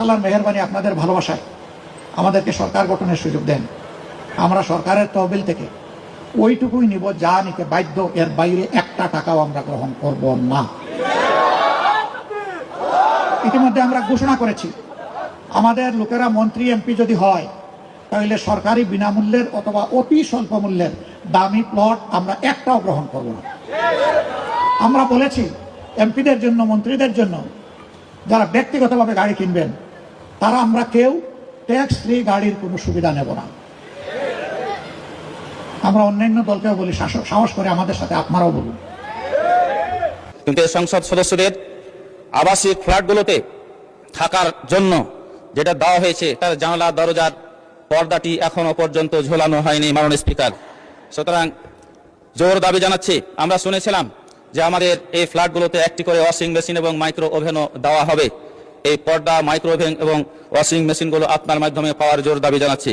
আল্লাহর মেহেরবানি, আপনাদের ভালোবাসায় আমাদেরকে সরকার গঠনের সুযোগ দেন। আমরা সরকারের তহবিল থেকে ওইটুকুই নিব যা নিতে বাধ্য, এর বাইরে একটা টাকাও আমরা গ্রহণ করব না। ইতিমধ্যে আমরা ঘোষণা করেছি, আমাদের লোকেরা মন্ত্রী এমপি যদি হয় তাহলে সরকারি বিনামূল্যের অথবা অতি স্বল্প মূল্যের দামি প্লট আমরা একটাও গ্রহণ করব না। আমরা বলেছি এমপিদের জন্য, মন্ত্রীদের জন্য যারা ব্যক্তিগতভাবে গাড়ি কিনবেন, তারা আমরা কেউ ট্যাক্স ফ্রি গাড়ির কোনো সুবিধা নেব না। আমরা অন্যান্য দলকেও বলি, সাহস করে আমাদের সাথে আপনারাও বলুন। কিন্তু সংসদ সদস্যদের আবাসিক ফ্ল্যাটগুলোতে থাকার জন্য যেটা দেওয়া হয়েছে, তার জানালা দরজার পর্দাটি এখনো পর্যন্ত ঝোলানো হয়নি মাননীয় স্পিকার। সুতরাং জোর দাবি জানাচ্ছি, আমরা শুনেছিলাম যে আমাদের এই ফ্ল্যাটগুলোতে একটি করে ওয়াশিং মেশিন এবং মাইক্রো ওভেনও দেওয়া হবে। এই পর্দা, মাইক্রো ওভেন এবং ওয়াশিং মেশিনগুলো আপনার মাধ্যমে পাওয়ার জোর দাবি জানাচ্ছি।